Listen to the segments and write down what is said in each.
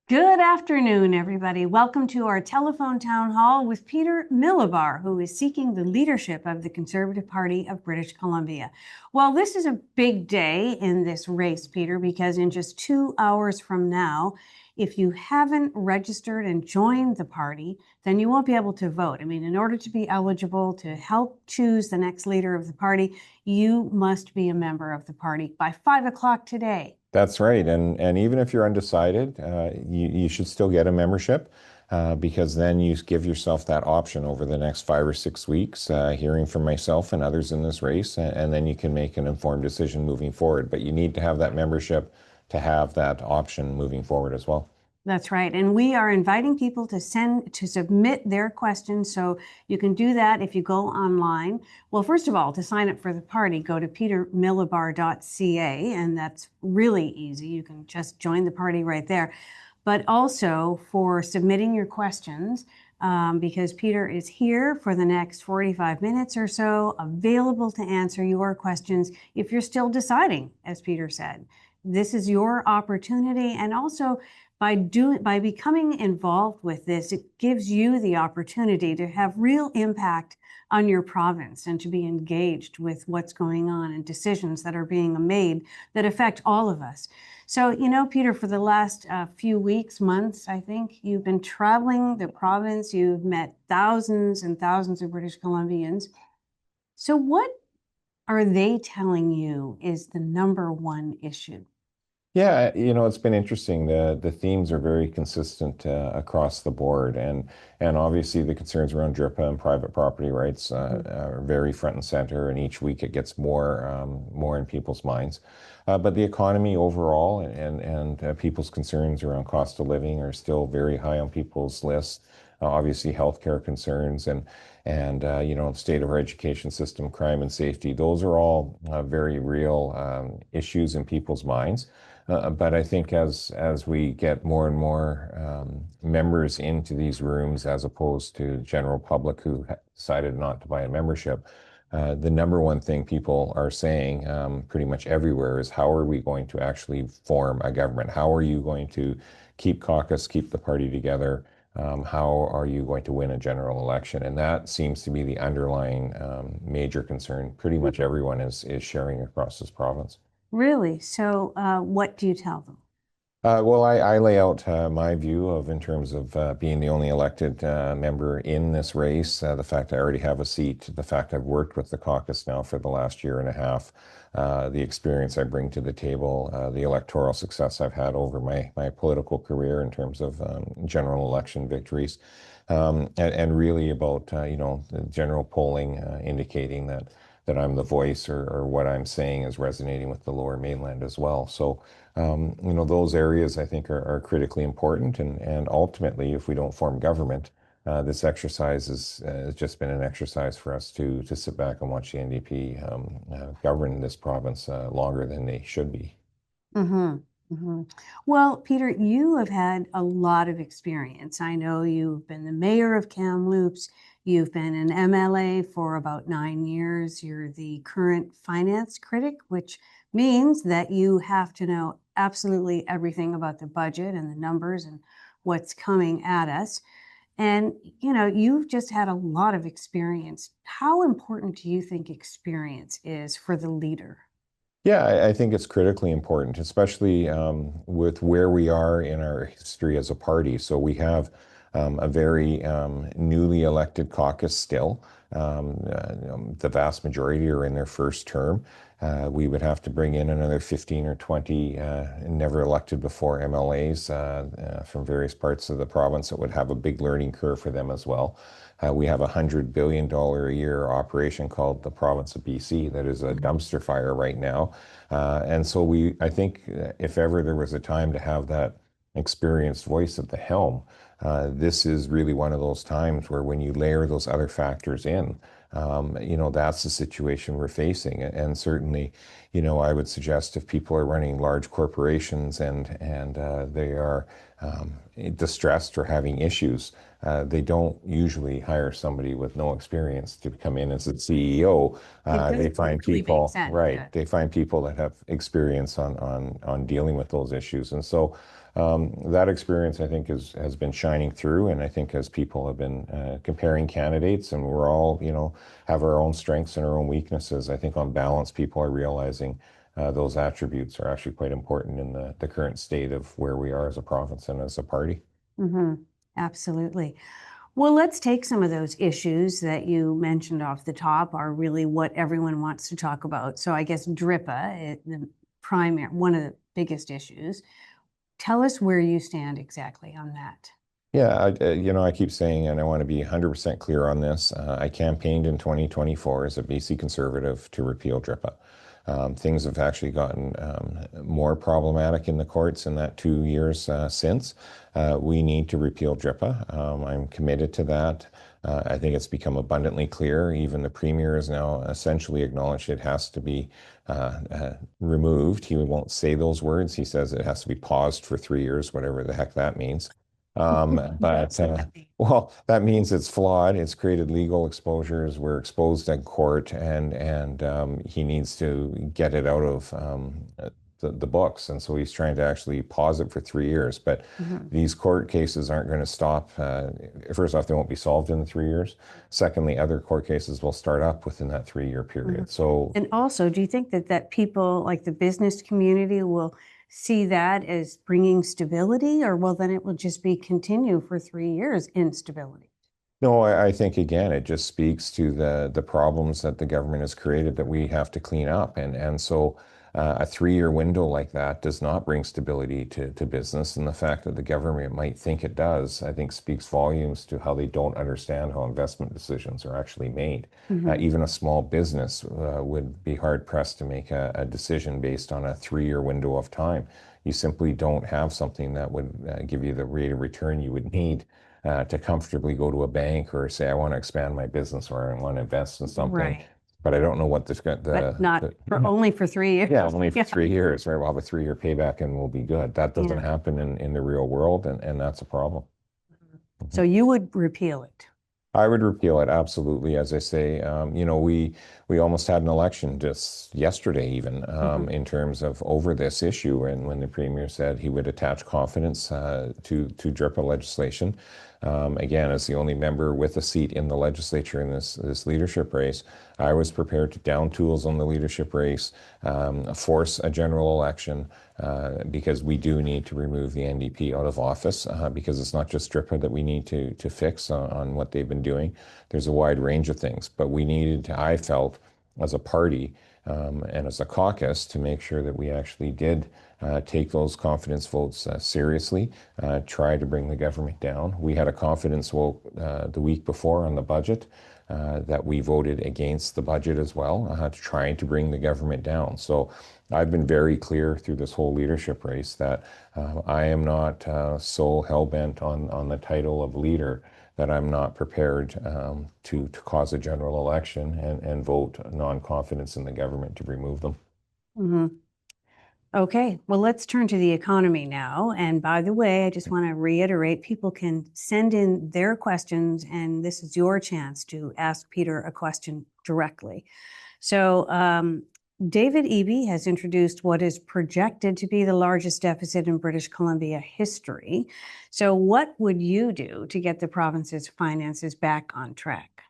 Good afternoon, everybody. Welcome to our telephone town hall with Peter Milobar, who is seeking the leadership of the Conservative Party of British Columbia. Well, this is a big day in this race, Peter, because in just 2 hours from now, if you haven't registered and joined the party, then you won't be able to vote. I mean, in order to be eligible to help choose the next leader of the party, you must be a member of the party by 5 o'clock today. That's right. And even if you're undecided, you should still get a membership because then you give yourself that option over the next 5 or 6 weeks, hearing from myself and others in this race, and then you can make an informed decision moving forward. But you need to have that membership to have that option moving forward as well. That's right. And we are inviting people to submit their questions. So you can do that if you go online. Well, first of all, to sign up for the party, go to petermilobar.ca, and that's really easy. You can just join the party right there. But also for submitting your questions, because Peter is here for the next 45 minutes or so, available to answer your questions if you're still deciding, as Peter said. This is your opportunity, and also by becoming involved with this, it gives you the opportunity to have real impact on your province and to be engaged with what's going on and decisions that are being made that affect all of us. So, Peter, for the last few weeks, months, I think you've been traveling the province. You've met thousands and thousands of British Columbians. So what are they telling you is the number one issue? Yeah, it's been interesting. The themes are very consistent across the board, and obviously the concerns around DRIPA and private property rights are very front and center. And each week it gets more in people's minds. But the economy overall and people's concerns around cost of living are still very high on people's lists. Obviously, healthcare concerns and state of our education system, crime and safety. Those are all very real issues in people's minds. But I think as we get more and more members into these rooms, as opposed to general public who decided not to buy a membership, the number one thing people are saying pretty much everywhere is how are we going to actually form a government? How are you going to keep caucus, keep the party together? How are you going to win a general election? And that seems to be the underlying major concern pretty much everyone is sharing across this province. Really? So what do you tell them? Well, I lay out my view of in terms of being the only elected member in this race, the fact I already have a seat, the fact I've worked with the caucus now for the last year and a half, the experience I bring to the table, the electoral success I've had over my political career in terms of general election victories, and really about the general polling indicating that I'm the voice or what I'm saying is resonating with the Lower Mainland as well. So, those areas I think are critically important. And ultimately, if we don't form government, this exercise has just been an exercise for us to sit back and watch the NDP govern this province longer than they should be. Mm-hmm. Mm-hmm. Well, Peter, you have had a lot of experience. I know you've been the mayor of Kamloops. You've been an MLA for about 9 years. You're the current finance critic, which means that you have to know absolutely everything about the budget and the numbers and what's coming at us. And, you've just had a lot of experience. How important do you think experience is for the leader? Yeah, I think it's critically important, especially with where we are in our history as a party. So we have a very newly elected caucus still. The vast majority are in their first term. We would have to bring in another 15 or 20 never elected before MLAs from various parts of the province. It would have a big learning curve for them as well. We have $100 billion a year operation called the province of BC that is a dumpster fire right now. And so I think if ever there was a time to have that experienced voice at the helm, this is really one of those times where when you layer those other factors in, that's the situation we're facing. And certainly, I would suggest if people are running large corporations and they are distressed or having issues, they don't usually hire somebody with no experience to come in as a CEO. They find Really people, makes sense. right? Yeah. They find people that have experience on dealing with those issues. And so, That experience, I think, has been shining through, and I think as people have been comparing candidates, and we're all, have our own strengths and our own weaknesses. I think on balance, people are realizing those attributes are actually quite important in the current state of where we are as a province and as a party. Hmm. Absolutely. Well, let's take some of those issues that you mentioned off the top are really what everyone wants to talk about. So I guess DRIPA, the primary, one of the biggest issues. Tell us where you stand exactly on that. Yeah, I keep saying, and I want to be 100% clear on this. I campaigned in 2024 as a BC Conservative to repeal DRIPA. Things have actually gotten more problematic in the courts in that 2 years since. We need to repeal DRIPA. I'm committed to that. I think it's become abundantly clear. Even the Premier has now essentially acknowledged it has to be removed. He won't say those words. He says it has to be paused for 3 years, whatever the heck that means. But well, that means it's flawed. It's created legal exposures. We're exposed in court, and he needs to get it out of the books. And so he's trying to actually pause it for 3 years. But Mhm. these court cases aren't going to stop. First off, they won't be solved in the 3 years. Secondly, other court cases will start up within that 3 year Mhm. period. So And also, do you think that people like the business community will see that as bringing stability, or well, then it will just be continue for 3 years instability? no, I think again, it just speaks to the problems that the government has created that we have to clean up. And so a 3 year window like that does not bring stability to business. And the fact that the government might think it does, I think speaks volumes to how they don't understand how investment decisions are actually made. Hmm. Even a small business would be hard pressed to make a decision based on a 3 year window of time. You simply don't have something that would give you the rate of return you would need to comfortably go to a bank or say, I want to expand my business or I want to invest in something, Right. but I don't know what this got But not the for only for 3 years. yeah, only for Yeah. 3 years, right? We'll have a 3 year payback and we'll be good. That doesn't Yeah. happen in the real world, and that's a problem. So you would repeal it. I would repeal it absolutely. As I say, we almost had an election just yesterday, even Hmm. in terms of over this issue, and when the premier said he would attach confidence to DRIPA legislation. Again, as the only member with a seat in the legislature in this leadership race, I was prepared to down tools on the leadership race, force a general election, because we do need to remove the NDP out of office, because it's not just DRIPA that we need to fix on what they've been doing. There's a wide range of things, but we needed to, I felt, as a party and as a caucus, to make sure that we actually did take those confidence votes seriously, try to bring the government down. We had a confidence vote the week before on the budget. That we voted against the budget as well, trying to bring the government down. So I've been very clear through this whole leadership race that I am not so hell-bent on the title of leader that I'm not prepared to cause a general election and vote non-confidence in the government to remove them. Hmm. Okay, well, let's turn to the economy now. And by the way, I just want to reiterate, people can send in their questions, and this is your chance to ask Peter a question directly. So, David Eby has introduced what is projected to be the largest deficit in British Columbia history. So, what would you do to get the province's finances back on track?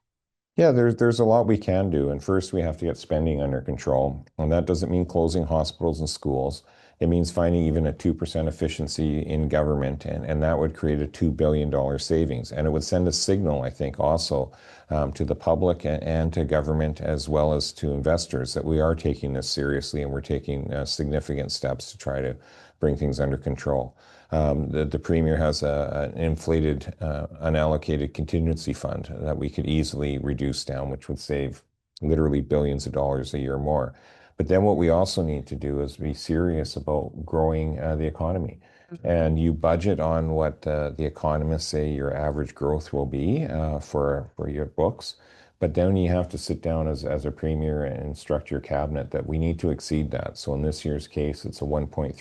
Yeah, there's a lot we can do. And first, we have to get spending under control. And that doesn't mean closing hospitals and schools. It means finding even a 2% efficiency in government. And that would create a $2 billion savings. And it would send a signal, I think, also to the public and to government as well as to investors that we are taking this seriously and we're taking significant steps to try to bring things under control. The premier has an inflated, unallocated contingency fund that we could easily reduce down, which would save literally billions of dollars a year more. But then what we also need to do is be serious about growing the economy. And you budget on what the economists say your average growth will be for your books. But then you have to sit down as a premier and instruct your cabinet that we need to exceed that. So in this year's case, it's a 1.3%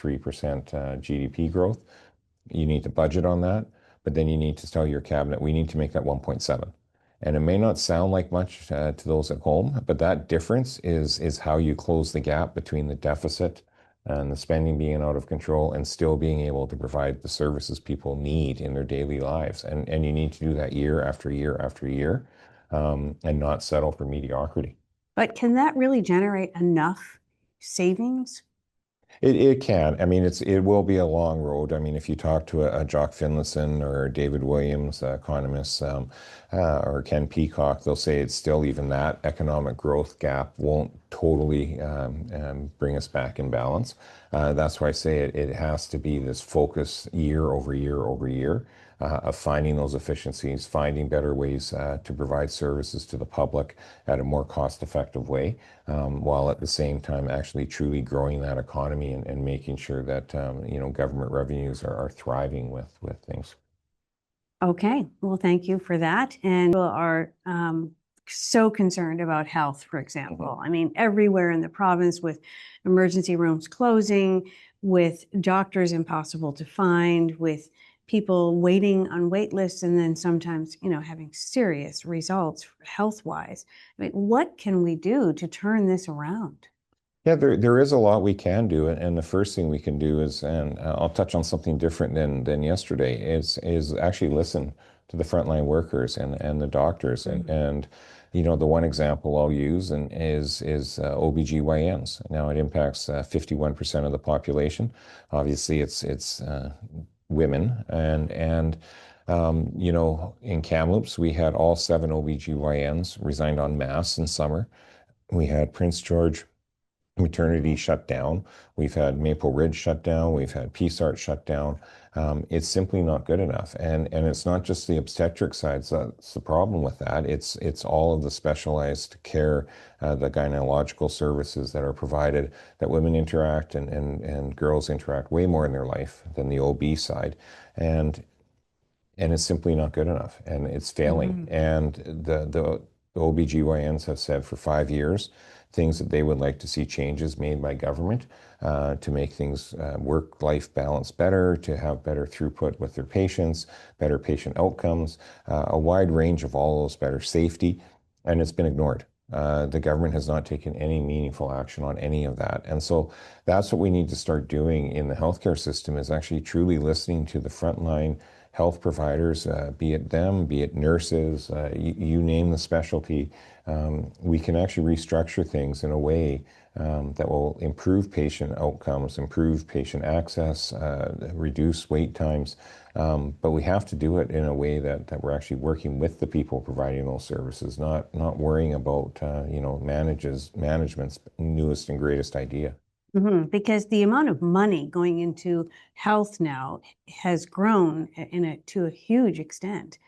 GDP growth. You need to budget on that, but then you need to tell your cabinet, we need to make that 1.7. And it may not sound like much to those at home, but that difference is how you close the gap between the deficit and the spending being out of control and still being able to provide the services people need in their daily lives. And you need to do that year after year after year, and not settle for mediocrity. But can that really generate enough savings? It can. I mean, it will be a long road. I mean, if you talk to a Jock Finlayson or David Williams, economists, or Ken Peacock, they'll say it's still even that economic growth gap won't totally bring us back in balance. That's why I say it has to be this focus year over year over year, of finding those efficiencies, finding better ways to provide services to the public at a more cost-effective way, while at the same time actually truly growing that economy and making sure that government revenues are thriving with things. Okay, well, thank you for that. And people are so concerned about health, for example. I mean, everywhere in the province with emergency rooms closing, with doctors impossible to find, with people waiting on wait lists, and then sometimes, having serious results health-wise. I mean, what can we do to turn this around? Yeah, there is a lot we can do, and the first thing we can do is, and I'll touch on something different than yesterday, is actually listen to the frontline workers and the doctors, and the one example I'll use is OBGYNs. Now it impacts 51% of the population. Obviously, it's women, in Kamloops we had all 7 OBGYNs resigned en masse in summer. We had Prince George maternity shut down. We've had Maple Ridge shut down. We've had Peace Arch shut down. It's simply not good enough. And it's not just the obstetric side. So that's the problem with that. It's all of the specialized care, the gynecological services that are provided, that women interact and girls interact way more in their life than the OB side. And it's simply not good enough, and it's failing. And the OBGYNs have said for 5 years things that they would like to see changes made by government, to make things work-life balance better, to have better throughput with their patients, better patient outcomes, a wide range of all those, better safety, and it's been ignored. The government has not taken any meaningful action on any of that. And so that's what we need to start doing in the healthcare system, is actually truly listening to the frontline health providers, be it them, be it nurses, you name the specialty. We can actually restructure things in a way that will improve patient outcomes, improve patient access, reduce wait times. But we have to do it in a way that we're actually working with the people providing those services, not worrying about management's newest and greatest idea. Because the amount of money going into health now has grown to a huge extent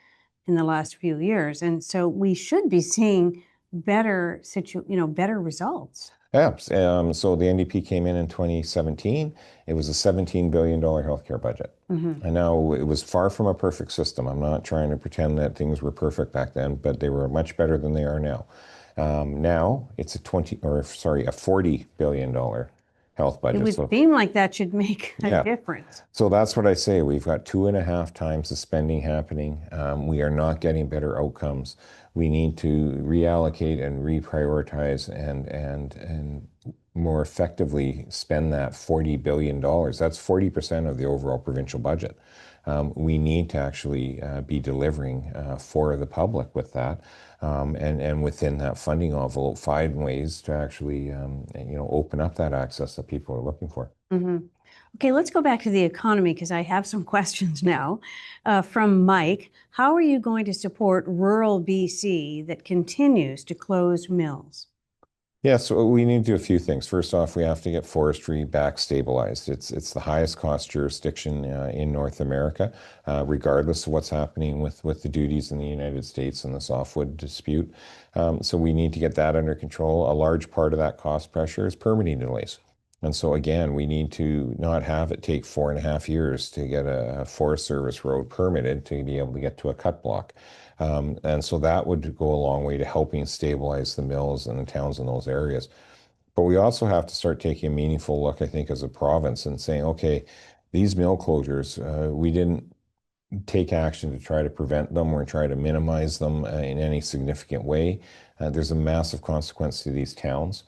in the last few years, and so we should be seeing better results. Yeah. So the NDP came in 2017. It was a $17 billion healthcare budget. And now it was far from a perfect system. I'm not trying to pretend that things were perfect back then, but they were much better than they are now. Now it's a $40 billion health budget. It would seem like that should make a difference. So that's what I say. We've got 2.5 times the spending happening. We are not getting better outcomes. We need to reallocate and reprioritize and more effectively spend that $40 billion. That's 40% of the overall provincial budget. We need to actually be delivering for the public with that. And within that funding envelope, find ways to actually, open up that access that people are looking for. Okay, let's go back to the economy, because I have some questions now from Mike. How are you going to support rural BC that continues to close mills? Yeah, so we need to do a few things. First off, we have to get forestry back stabilized. It's the highest cost jurisdiction in North America, regardless of what's happening with the duties in the United States and the softwood dispute. So we need to get that under control. A large part of that cost pressure is permitting delays. And so again, we need to not have it take 4.5 years to get a Forest Service road permitted to be able to get to a cut block. And so that would go a long way to helping stabilize the mills and the towns in those areas. But we also have to start taking a meaningful look, I think, as a province and saying, okay, these mill closures, we didn't take action to try to prevent them or try to minimize them in any significant way. There's a massive consequence to these towns.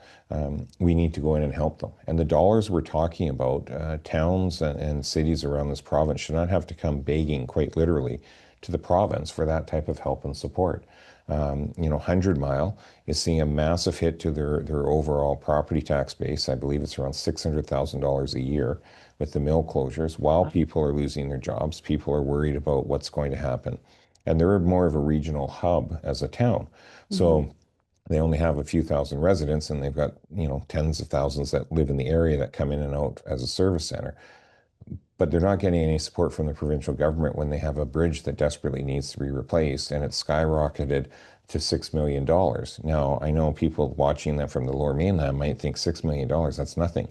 We need to go in and help them. And the dollars we're talking about, towns and cities around this province should not have to come begging, quite literally, to the province for that type of help and support. 100 Mile is seeing a massive hit to their overall property tax base. I believe it's around $600,000 a year with the mill closures. While people are losing their jobs, people are worried about what's going to happen. And they're more of a regional hub as a town. Mm-hmm. So they only have a few thousand residents and they've got, tens of thousands that live in the area that come in and out as a service center. But they're not getting any support from the provincial government when they have a bridge that desperately needs to be replaced and it's skyrocketed to $6 million. Now, I know people watching that from the lower mainland might think $6 million, that's nothing.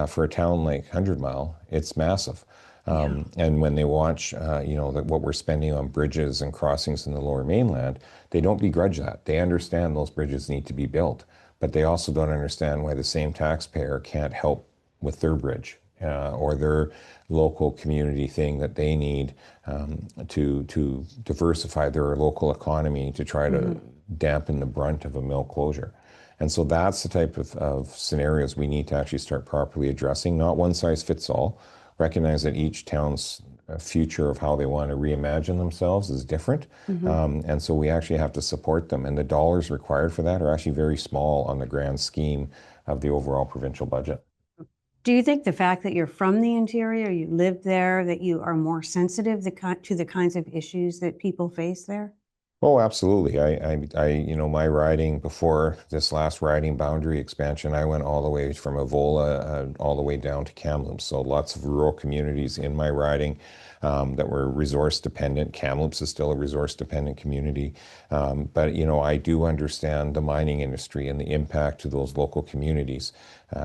For a town like 100 Mile, it's massive. Yeah. And when they watch, what we're spending on bridges and crossings in the lower mainland, they don't begrudge that. They understand those bridges need to be built, but they also don't understand why the same taxpayer can't help with their bridge or their local community thing that they need to diversify their local economy to try to dampen the brunt of a mill closure. And so that's the type of scenarios we need to actually start properly addressing, not one size fits all. Recognize that each town's future of how they want to reimagine themselves is different. Mm-hmm. And so we actually have to support them. And the dollars required for that are actually very small on the grand scheme of the overall provincial budget. Do you think the fact that you're from the interior, you live there, that you are more sensitive to the kinds of issues that people face there? Oh, absolutely. My riding before this last riding boundary expansion, I went all the way from Evola all the way down to Kamloops. So lots of rural communities in my riding that were resource dependent. Kamloops is still a resource dependent community. But, I do understand the mining industry and the impact to those local communities.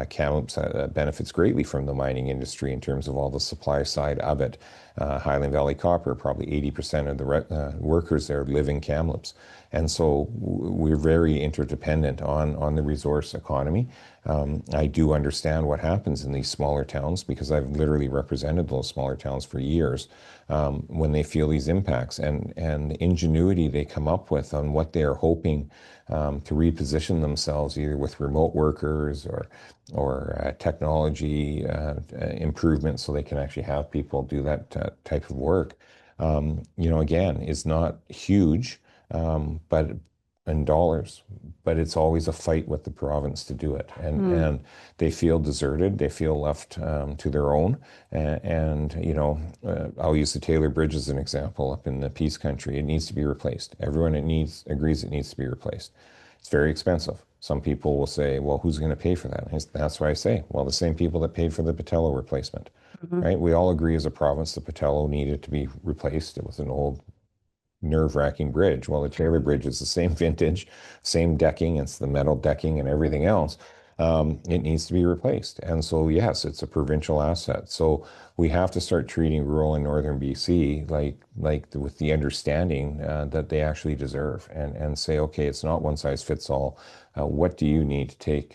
Kamloops benefits greatly from the mining industry in terms of all the supply side of it. Highland Valley Copper, probably 80% of the workers there live in Kamloops. And so we're very interdependent on the resource economy. I do understand what happens in these smaller towns because I've literally represented those smaller towns for years when they feel these impacts and the ingenuity they come up with on what they are hoping to reposition themselves either with remote workers or technology improvements so they can actually have people do that type of work. Again, is not huge, but in dollars, but it's always a fight with the province to do it. And they feel deserted, they feel left to their own. I'll use the Taylor Bridge as an example up in the Peace Country. It needs to be replaced. Everyone agrees it needs to be replaced. It's very expensive. Some people will say, well, who's going to pay for that? And that's why I say, well, the same people that paid for the Patello replacement, right? We all agree as a province the Patello needed to be replaced. It was an old nerve-wracking bridge. Well, the Taylor Bridge is the same vintage, same decking, it's the metal decking and everything else. It needs to be replaced. And so, yes, it's a provincial asset. So we have to start treating rural and northern BC with the understanding that they actually deserve and say, okay, it's not one size fits all. What do you need to take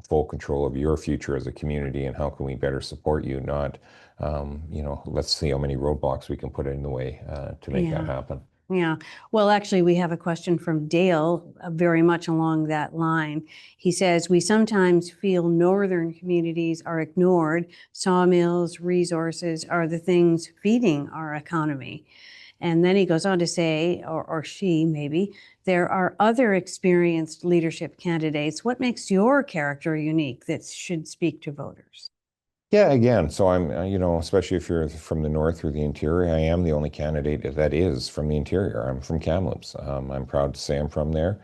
full control of your future as a community and how can we better support you? Not, let's see how many roadblocks we can put in the way to make that happen. Yeah. Well, actually, we have a question from Dale, very much along that line. He says, we sometimes feel northern communities are ignored. Sawmills, resources are the things feeding our economy. And then he goes on to say, or she maybe, there are other experienced leadership candidates. What makes your character unique that should speak to voters? Yeah, again, so I'm, especially if you're from the north or the interior, I am the only candidate that is from the interior. I'm from Kamloops. I'm proud to say I'm from there.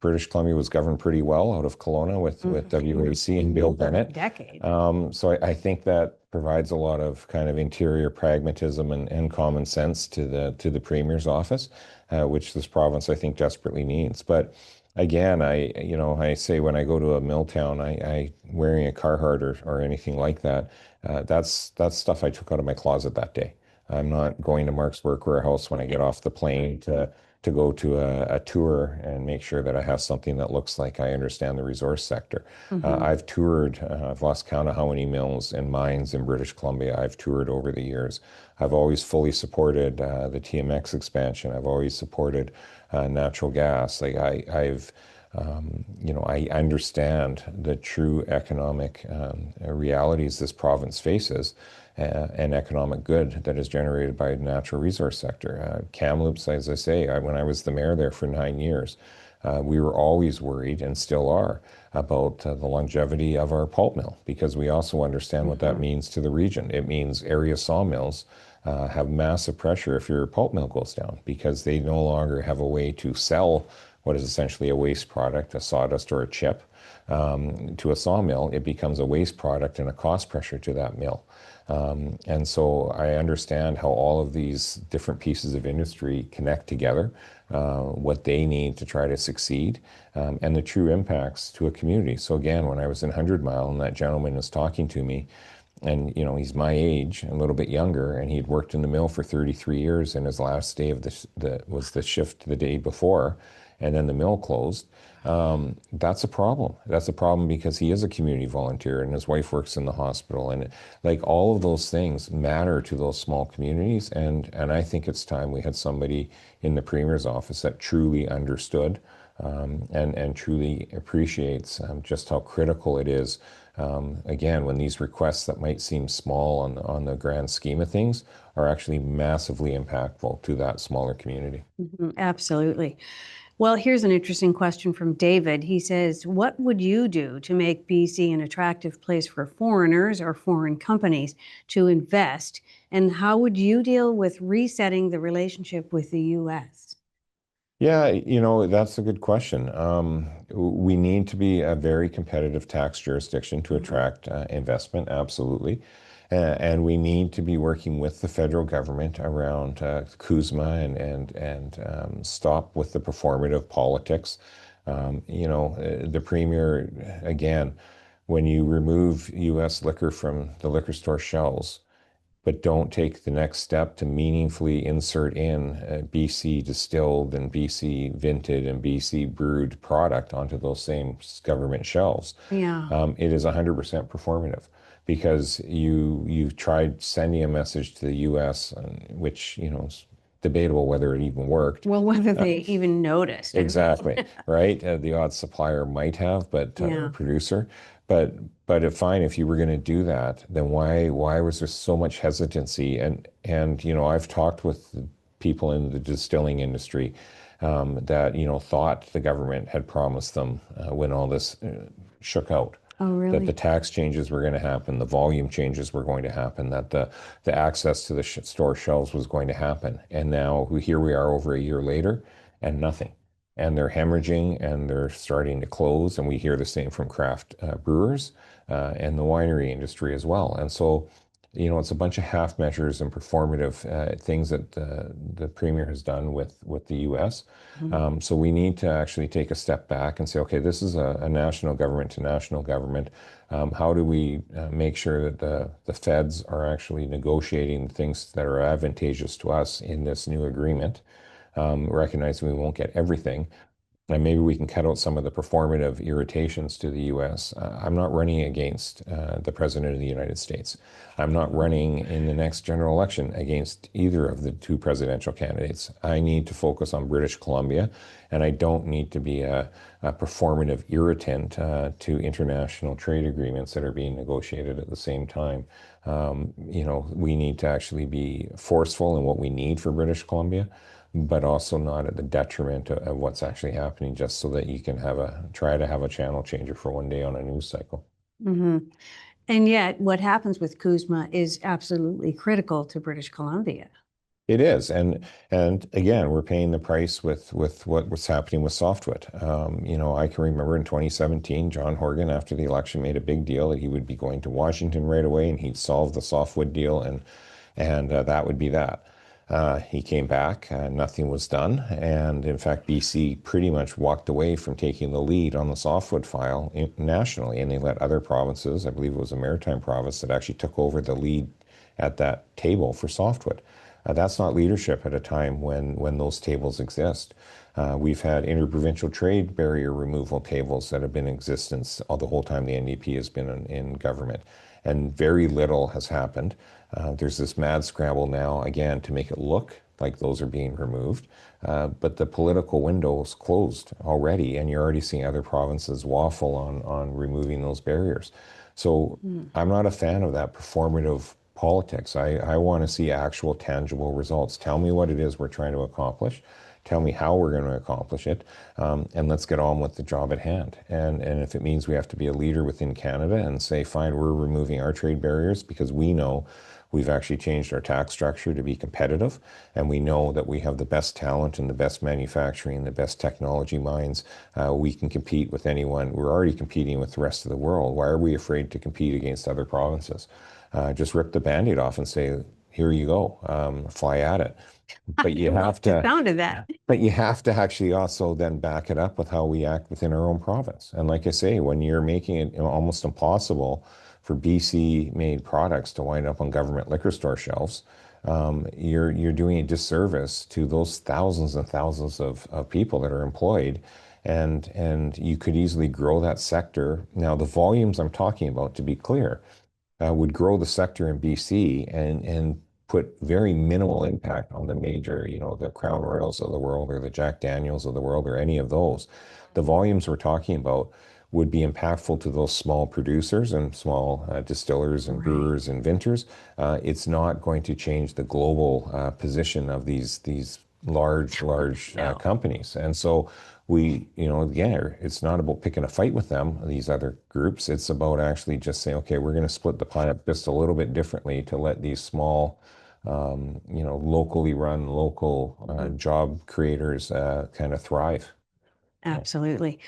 British Columbia was governed pretty well out of Kelowna with WAC and Bill Bennett. Decade. So I think that provides a lot of kind of interior pragmatism and common sense to Premier's office, which this province I think desperately needs. But again, I say when I go to a mill town, I wearing a Carhartt or anything like that, that's stuff I took out of my closet that day. I'm not going to Mark's Work Warehouse when I get off the plane to to go to a tour and make sure that I have something that looks like I understand the resource sector. Hmm. I've toured, I've lost count of how many mills and mines in British Columbia I've toured over the years. I've always fully supported the TMX expansion. I've always supported natural gas. I understand the true economic realities this province faces and economic good that is generated by the natural resource sector. Kamloops, as I say, when I was the mayor there for 9 years, we were always worried and still are about the longevity of our pulp mill because we also understand what that Hmm. means to the region. It means area sawmills have massive pressure if your pulp mill goes down because they no longer have a way to sell what is essentially a waste product, a sawdust or a chip, to a sawmill. It becomes a waste product and a cost pressure to that mill. And so I understand how all of these different pieces of industry connect together, what they need to try to succeed, and the true impacts to a community. So again, when I was in 100 Mile and that gentleman was talking to me, and he's my age, a little bit younger, and he'd worked in the mill for 33 years, and his last day of was the shift the day before, and then the mill closed. That's a problem. That's a problem because he is a community volunteer, and his wife works in the hospital, and like all of those things matter to those small communities. And I think it's time we had somebody in the Premier's office that truly understood and truly appreciates just how critical it is. Again, when these requests that might seem small on the grand scheme of things are actually massively impactful to that smaller community. Hmm. Absolutely. Well, here's an interesting question from David. He says, what would you do to make BC an attractive place for foreigners or foreign companies to invest? And how would you deal with resetting the relationship with the US? Yeah, that's a good question. We need to be a very competitive tax jurisdiction to Hmm. attract investment, absolutely. And we need to be working with the federal government around CUSMA and stop with the performative politics. The premier, again, when you remove U.S. liquor from the liquor store shelves, but don't take the next step to meaningfully insert in BC distilled and BC vinted and BC brewed product onto those same government shelves. Yeah. It is 100% performative because you've tried sending a message to the U.S., which is debatable whether it even worked. Well, whether Uh, they even noticed. I mean, Exactly, right? The odd supplier might have, but or yeah. producer. But fine, if you were going to do that, then why was there so much hesitancy? And I've talked with people in the distilling industry that thought the government had promised them when all this shook out Oh, that the really? tax changes were going to happen, the volume changes were going to happen, that the access to the store shelves was going to happen. And now here we are over a year later, and nothing. And they're hemorrhaging and they're starting to close. And we hear the same from craft brewers and the winery industry as well. And so, it's a bunch of half measures and performative things that the premier has done with the U.S. Mhm. So we need to actually take a step back and say, okay, this is a national government to national government. How do we make sure that the feds are actually negotiating things that are advantageous to us in this new agreement, recognizing we won't get everything, and maybe we can cut out some of the performative irritations to the US. I'm not running against the President of the United States. I'm not running in the next general election against either of the two presidential candidates. I need to focus on British Columbia, and I don't need to be a performative irritant to international trade agreements that are being negotiated at the same time. We need to actually be forceful in what we need for British Columbia, but also not at the detriment of what's actually happening, just so that you can try to have a channel changer for one day on a news cycle. Hmm. And yet, what happens with Kuzma is absolutely critical to British Columbia. It is, and again, we're paying the price with what was happening with softwood. I can remember in 2017, John Horgan, after the election, made a big deal that he would be going to Washington right away, and he'd solve the softwood deal, and that would be that. He came back, nothing was done, and in fact, BC pretty much walked away from taking the lead on the softwood file nationally, and they let other provinces, I believe it was a maritime province, that actually took over the lead at that table for softwood. That's not leadership at a time when those tables exist. We've had interprovincial trade barrier removal tables that have been in existence all the whole time the NDP has been in government, and very little has happened. There's this mad scramble now, again, to make it look like those are being removed. But the political window is closed already, and you're already seeing other provinces waffle on removing those barriers. So Mm. I'm not a fan of that performative politics. I want to see actual tangible results. Tell me what it is we're trying to accomplish. Tell me how we're going to accomplish it, and let's get on with the job at hand. And if it means we have to be a leader within Canada and say, fine, we're removing our trade barriers because we know we've actually changed our tax structure to be competitive, and we know that we have the best talent and the best manufacturing and the best technology minds. We can compete with anyone. We're already competing with the rest of the world. Why are we afraid to compete against other provinces? Just rip the Band-Aid off and say, here you go, fly at it. But I you love have the to, sound of that. but you have to actually also then back it up with how we act within our own province. And like I say, when you're making it almost impossible for BC made products to wind up on government liquor store shelves, you're doing a disservice to those thousands and thousands of people that are employed. And you could easily grow that sector. Now, the volumes I'm talking about, to be clear, would grow the sector in BC and put very minimal impact on the major, the Crown Royals of the world or the Jack Daniels of the world or any of those. The volumes we're talking about would be impactful to those small producers and small distillers and Right. brewers and vintners. It's not going to change the global position of these large No. companies. And so again, it's not about picking a fight with them, these other groups. It's about actually just saying, okay, we're going to split the pie up just a little bit differently to let these small, locally run, local Mhm. job creators kind of thrive. Absolutely.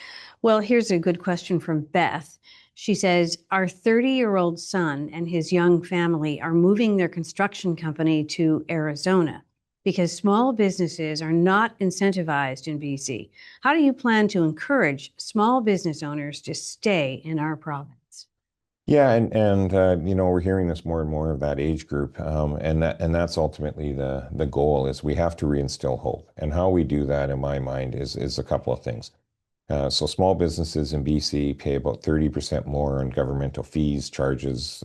Well, here's a good question from Beth. She says, our 30-year-old son and his young family are moving their construction company to Arizona because small businesses are not incentivized in BC. How do you plan to encourage small business owners to stay in our province? Yeah, and we're hearing this more and more of that age group, and that's ultimately the goal is we have to reinstill hope. And how we do that, in my mind, is a couple of things. So small businesses in BC pay about 30% more on governmental fees, charges,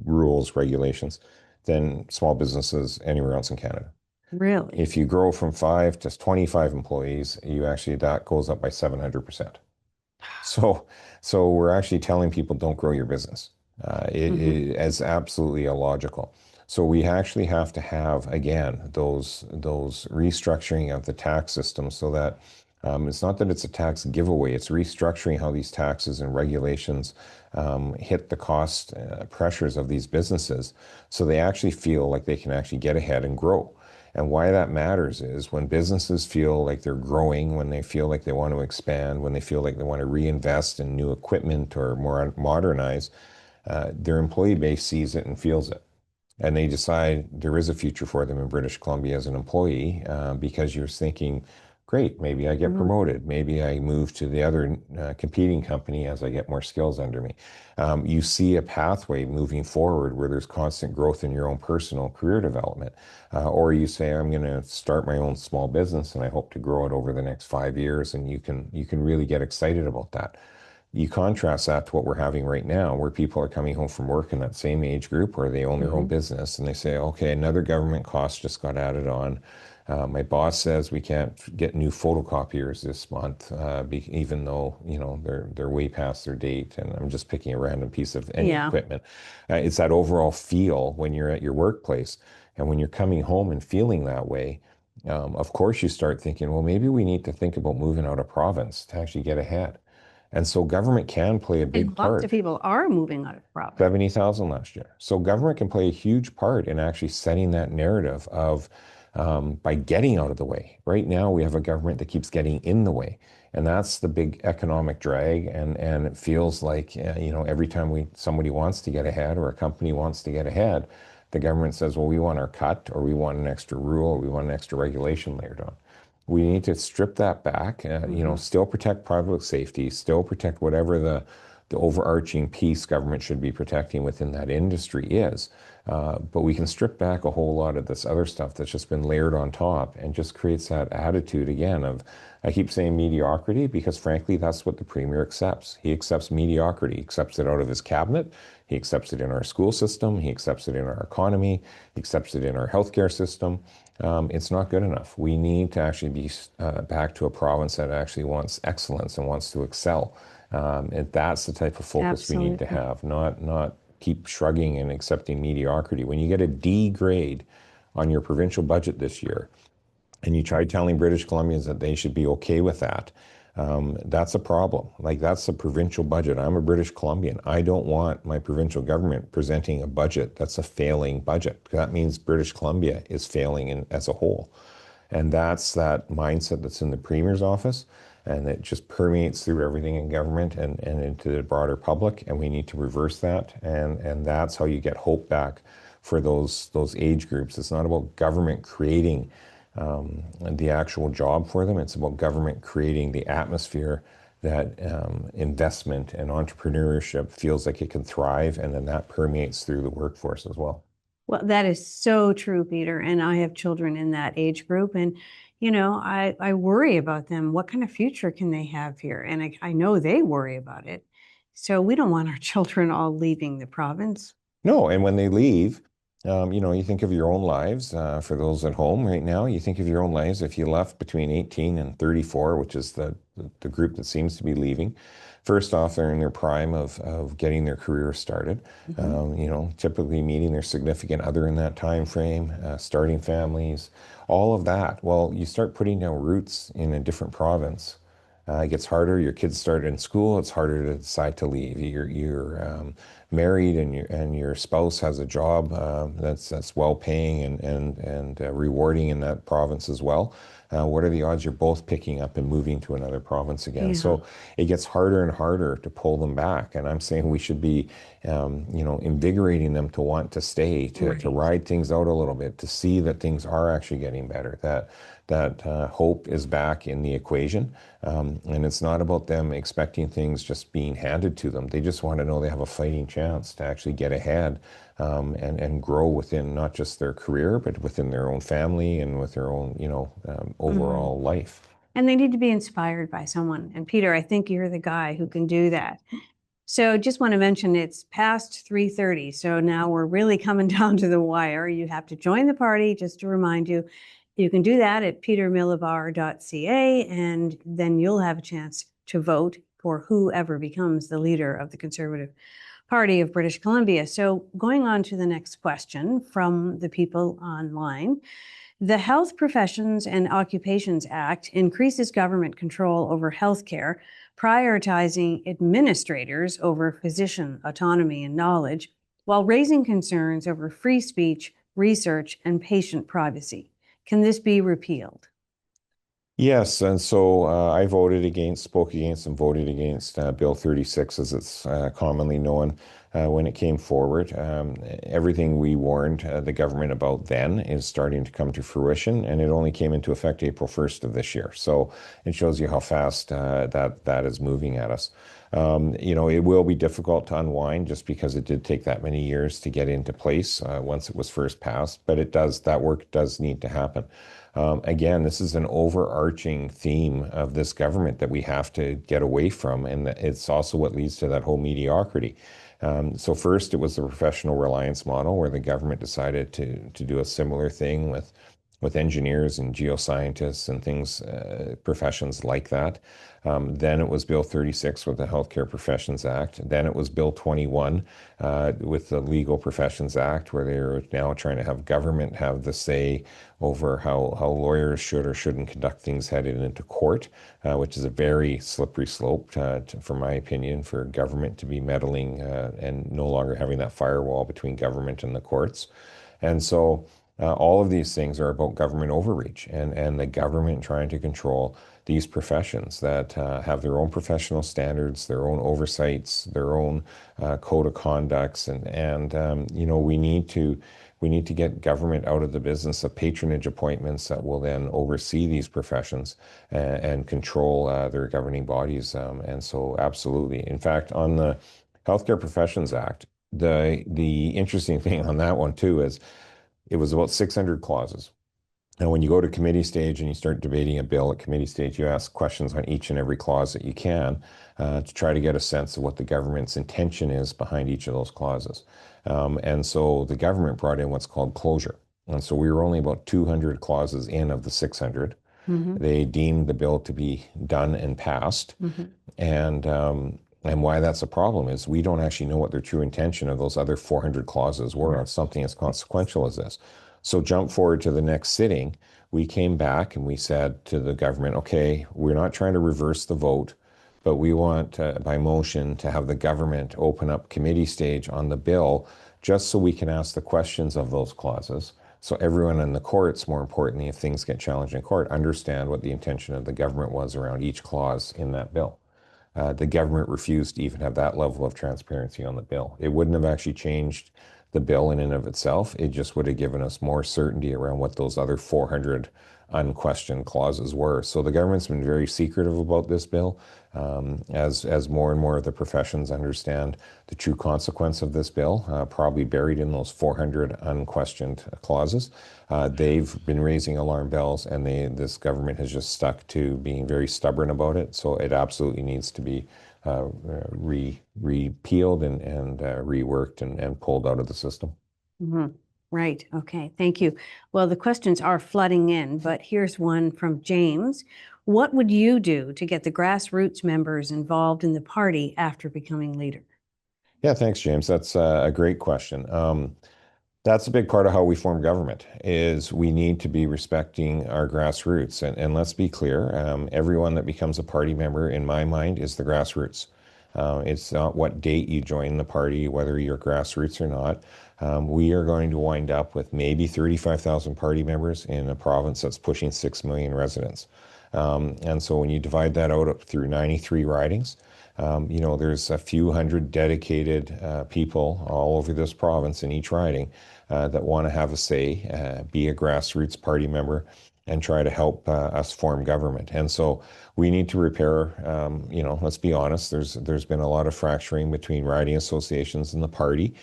rules, regulations than small businesses anywhere else in Canada. Really? If you grow from 5 to 25 employees, that goes up by 700%. So, so we're actually telling people don't grow your business. Hmm. It's absolutely illogical. So we actually have to have again those restructuring of the tax system so that it's not that it's a tax giveaway. It's restructuring how these taxes and regulations hit the cost pressures of these businesses, so they actually feel like they can actually get ahead and grow. And why that matters is when businesses feel like they're growing, when they feel like they want to expand, when they feel like they want to reinvest in new equipment or more modernize, their employee base sees it and feels it. And they decide there is a future for them in British Columbia as an employee because you're thinking, great, maybe I get Hmm. promoted. Maybe I move to the other competing company as I get more skills under me. You see a pathway moving forward where there's constant growth in your own personal career development. Or you say, I'm going to start my own small business and I hope to grow it over the next 5 years. And you can really get excited about that. You contrast that to what we're having right now, where people are coming home from work in that same age group where they own their own Hmm. business and they say, okay, another government cost just got added on. My boss says we can't get new photocopiers this month, even though they're way past their date. And I'm just picking a random piece of any Yeah. equipment. It's that overall feel when you're at your workplace, and when you're coming home and feeling that way. Of course, you start thinking, well, maybe we need to think about moving out of province to actually get ahead. And so government can play a big And lots of part. people are moving out of province. 70,000 last year. So government can play a huge part in actually setting that narrative of by getting out of the way. Right now, we have a government that keeps getting in the way, and that's the big economic drag. And it feels like every time somebody wants to get ahead or a company wants to get ahead, the government says, well, we want our cut, or we want an extra rule, or we want an extra regulation layered on. We need to strip that back, Hmm. still protect public safety, still protect whatever the overarching piece government should be protecting within that industry is. But we can strip back a whole lot of this other stuff that's just been layered on top and just creates that attitude again of, I keep saying mediocrity because frankly, that's what the premier accepts. He accepts mediocrity, he accepts it out of his cabinet, he accepts it in our school system, he accepts it in our economy, he accepts it in our healthcare system. It's not good enough. We need to actually be back to a province that actually wants excellence and wants to excel. And that's the type of focus we need to Absolutely. have, not keep shrugging and accepting mediocrity. When you get a D grade on your provincial budget this year, and you try telling British Columbians that they should be okay with that, that's a problem. Like that's a provincial budget. I'm a British Columbian. I don't want my provincial government presenting a budget that's a failing budget. That means British Columbia is failing as a whole. And that's that mindset that's in the Premier's office. And it just permeates through everything in government and into the broader public. And we need to reverse that. And that's how you get hope back for those age groups. It's not about government creating the actual job for them. It's about government creating the atmosphere that investment and entrepreneurship feels like it can thrive. And then that permeates through the workforce as well. Well, that is so true, Peter. And I have children in that age group. And, I worry about them. What kind of future can they have here? And I know they worry about it. So we don't want our children all leaving the province. No, and when they leave, you think of your own lives. For those at home right now, you think of your own lives. If you left between 18 and 34, which is the group that seems to be leaving, first off, they're in their prime of getting their career started. Mhm. Typically meeting their significant other in that time frame, starting families, all of that. Well, you start putting down roots in a different province. It gets harder. Your kids start in school. It's harder to decide to leave. You're married and your spouse has a job that's well paying and rewarding in that province as well. What are the odds you're both picking up and moving to another province again? Yeah, So it gets harder and harder to pull them back. And I'm saying we should be, invigorating them to want to stay, to right. ride things out a little bit, to see that things are actually getting better, that hope is back in the equation. And it's not about them expecting things just being handed to them. They just want to know they have a fighting chance to actually get ahead and grow within not just their career, but within their own family and with their own, Mhm. overall life. And they need to be inspired by someone. And Peter, I think you're the guy who can do that. So just want to mention it's past 3:30. So now we're really coming down to the wire. You have to join the party, just to remind you. You can do that at petermilobar.ca, and then you'll have a chance to vote for whoever becomes the leader of the Conservative Party of British Columbia. So going on to the next question from the people online. The Health Professions and Occupations Act increases government control over healthcare, prioritizing administrators over physician autonomy and knowledge, while raising concerns over free speech, research, and patient privacy. Can this be repealed? Yes, and so spoke against, and voted against Bill 36, as it's commonly known, when it came forward. Everything we warned the government about then is starting to come to fruition, and it only came into effect April 1st of this year. So it shows you how fast that is moving at us. It will be difficult to unwind just because it did take that many years to get into place once it was first passed, but that work does need to happen. Again, this is an overarching theme of this government that we have to get away from, and it's also what leads to that whole mediocrity. So first, it was the professional reliance model, where the government decided to do a similar thing with engineers and geoscientists and things, professions like that. Then it was Bill 36 with the Healthcare Professions Act. Then it was Bill 21 with the Legal Professions Act, where they're now trying to have government have the say over how lawyers should or shouldn't conduct things headed into court, which is a very slippery slope, for my opinion, for government to be meddling and no longer having that firewall between government and the courts. And so all of these things are about government overreach and the government trying to control these professions that have their own professional standards, their own oversights, their own code of conducts, and we need to get government out of the business of patronage appointments that will then oversee these professions and control their governing bodies. And so, absolutely. In fact, on the Healthcare Professions Act, The interesting thing on that one too is it was about 600 clauses. And when you go to committee stage and you start debating a bill at committee stage, you ask questions on each and every clause that you can to try to get a sense of what the government's intention is behind each of those clauses. And so the government brought in what's called closure. And so we were only about 200 clauses in of the 600. Hmm. They deemed the bill to be done and passed. Hmm. And and why that's a problem is we don't actually know what their true intention of those other 400 clauses were on something as consequential as this. So jump forward to the next sitting. We came back and we said to the government, okay, we're not trying to reverse the vote, but we want by motion to have the government open up committee stage on the bill just so we can ask the questions of those clauses. So everyone in the courts, more importantly, if things get challenged in court, understand what the intention of the government was around each clause in that bill. The government refused to even have that level of transparency on the bill. It wouldn't have actually changed the bill in and of itself. It just would have given us more certainty around what those other 400 unquestioned clauses were. So the government's been very secretive about this bill. As more and more of the professions understand the true consequence of this bill, probably buried in those 400 unquestioned clauses, they've been raising alarm bells, and this government has just stuck to being very stubborn about it. So it absolutely needs to be repealed and reworked and pulled out of the system. Hmm. Right. Okay. Thank you. Well, the questions are flooding in, but here's one from James. What would you do to get the grassroots members involved in the party after becoming leader? Yeah, thanks, James. That's a great question. That's a big part of how we form government is we need to be respecting our grassroots. And let's be clear, everyone that becomes a party member, in my mind, is the grassroots. It's not what date you join the party, whether you're grassroots or not. We are going to wind up with maybe 35,000 party members in a province that's pushing 6 million residents. And so when you divide that out up through 93 ridings, there's a few hundred dedicated people all over this province in each riding that want to have a say, be a grassroots party member, and try to help us form government. And so we need to repair, let's be honest, there's been a lot of fracturing between riding associations and the party.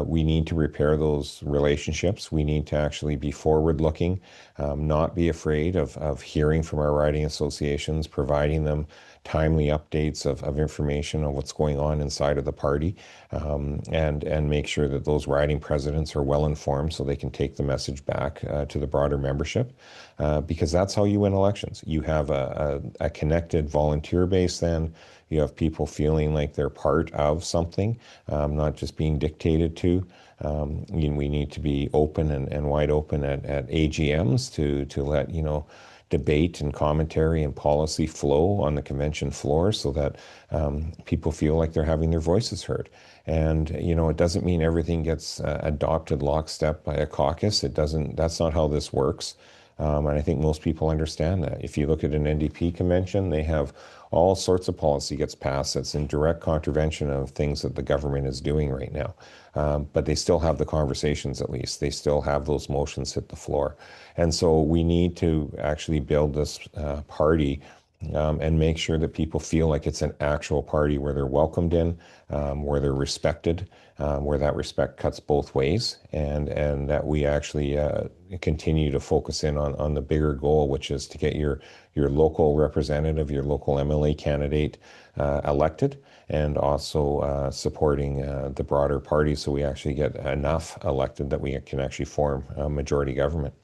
We need to repair those relationships. We need to actually be forward looking, not be afraid of hearing from our riding associations, providing them timely updates of information on what's going on inside of the party, and make sure that those riding presidents are well informed so they can take the message back to the broader membership, because that's how you win elections. You have a connected volunteer base then. You have people feeling like they're part of something, not just being dictated to. We need to be open and wide open at AGMs to let debate and commentary and policy flow on the convention floor so that people feel like they're having their voices heard. And it doesn't mean everything gets adopted lockstep by a caucus. It doesn't. That's not how this works. And I think most people understand that. If you look at an NDP convention, they have all sorts of policy gets passed that's in direct contravention of things that the government is doing right now. But they still have the conversations at least. They still have those motions hit the floor. And so we need to actually build this party and make sure that people feel like it's an actual party where they're welcomed in, where they're respected, where that respect cuts both ways, and that we actually continue to focus in on the bigger goal, which is to get your local representative, your local MLA candidate elected, and also supporting the broader party so we actually get enough elected that we can actually form a majority government.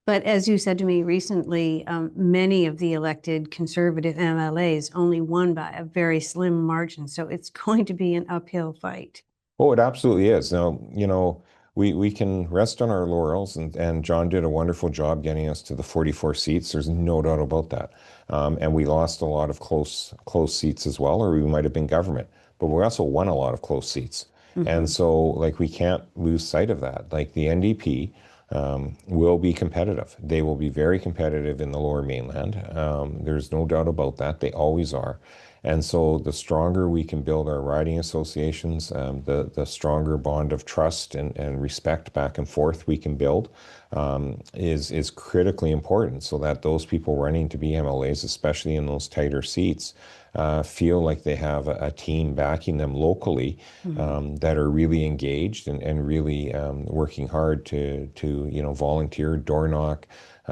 But as you said to me recently, many of the elected conservative MLAs only won by a very slim margin. So it's going to be an uphill fight. Oh, it absolutely is. Now, we can rest on our laurels, and John did a wonderful job getting us to the 44 seats. There's no doubt about that. And we lost a lot of close seats as well, or we might have been government. But we also won a lot of close seats. And Mhm. so, like, we can't lose sight of that. Like, the NDP will be competitive. They will be very competitive in the Lower Mainland. There's no doubt about that. They always are. And so the stronger we can build our riding associations, the stronger bond of trust and respect back and forth we can build, is critically important so that those people running to be MLAs, especially in those tighter seats, feel like they have a team backing them locally Mhm. that are really engaged and really working hard to volunteer, door knock,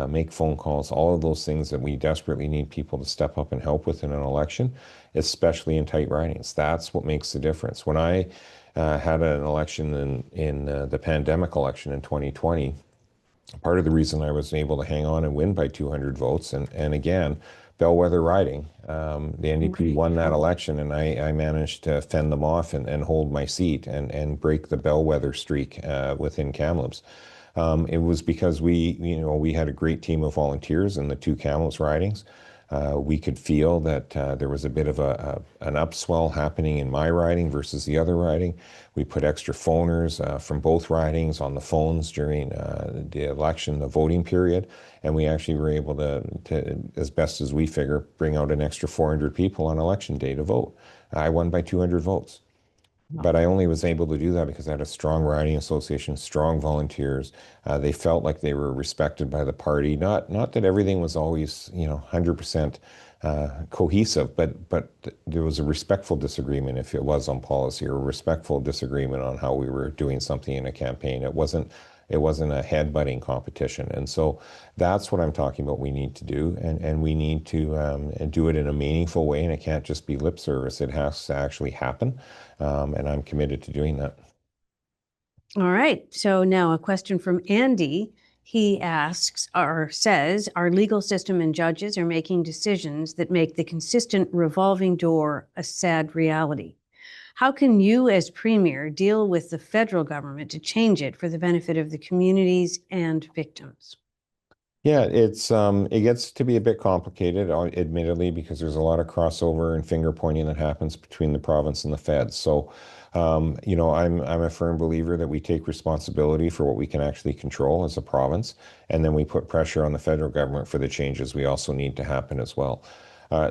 make phone calls, all of those things that we desperately need people to step up and help with in an election, especially in tight ridings. That's what makes the difference. When I had an election in the pandemic election in 2020, part of the reason I was able to hang on and win by 200 votes, and again, bellwether riding, the NDP won that election, and I managed to fend them off and hold my seat and break the bellwether streak within Kamloops. It was because we had a great team of volunteers in the two Kamloops ridings. We could feel that there was a bit of an upswell happening in my riding versus the other riding. We put extra phoners from both ridings on the phones during the election, the voting period, and we actually were able to, as best as we figure, bring out an extra 400 people on election day to vote. I won by 200 votes. But I only was able to do that because I had a strong riding association, strong volunteers. They felt like they were respected by the party. Not that everything was always, 100% cohesive, but there was a respectful disagreement if it was on policy, or a respectful disagreement on how we were doing something in a campaign. It wasn't a headbutting competition. And so that's what I'm talking about we need to do. And we need to do it in a meaningful way. And it can't just be lip service. It has to actually happen. And I'm committed to doing that. All right. So now a question from Andy. He asks or says, our legal system and judges are making decisions that make the consistent revolving door a sad reality. How can you, as Premier, deal with the federal government to change it for the benefit of the communities and victims? Yeah, it gets to be a bit complicated, admittedly, because there's a lot of crossover and finger pointing that happens between the province and the feds. So, I'm a firm believer that we take responsibility for what we can actually control as a province, and then we put pressure on the federal government for the changes we also need to happen as well.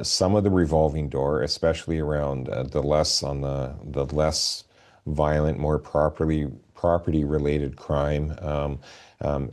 Some of the revolving door, especially around the less violent, more property related crime,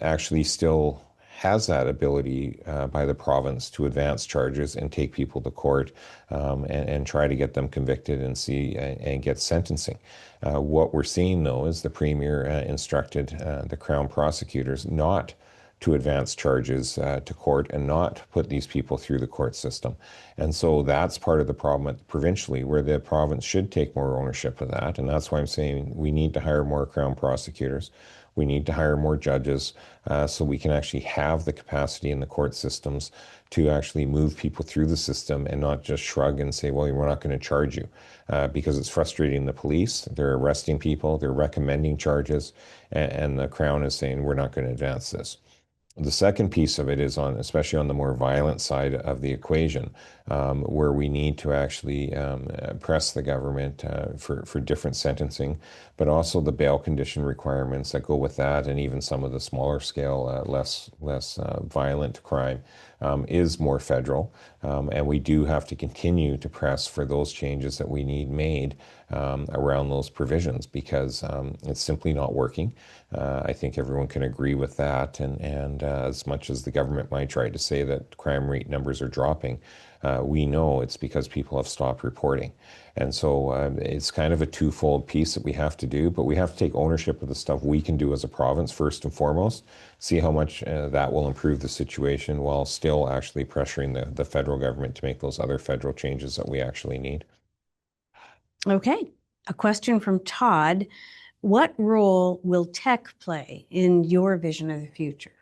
actually still has that ability by the province to advance charges and take people to court, and try to get them convicted and see and get sentencing. What we're seeing, though, is the Premier instructed the Crown prosecutors not to advance charges to court and not put these people through the court system. And so that's part of the problem provincially, where the province should take more ownership of that. And that's why I'm saying we need to hire more Crown prosecutors. We need to hire more judges, so we can actually have the capacity in the court systems to actually move people through the system and not just shrug and say, well, we're not going to charge you, because it's frustrating the police. They're arresting people, they're recommending charges, and the Crown is saying, we're not going to advance this. The second piece of it is especially on the more violent side of the equation, where we need to actually press the government for different sentencing, but also the bail condition requirements that go with that, and even some of the smaller scale, less violent crime is more federal, and we do have to continue to press for those changes that we need made around those provisions, because it's simply not working. I think everyone can agree with that. And as much as the government might try to say that crime rate numbers are dropping, we know it's because people have stopped reporting. And so it's kind of a twofold piece that we have to do, but we have to take ownership of the stuff we can do as a province first and foremost, see how much that will improve the situation while still actually pressuring the federal government to make those other federal changes that we actually need. Okay. A question from Todd. What role will tech play in your vision of the future?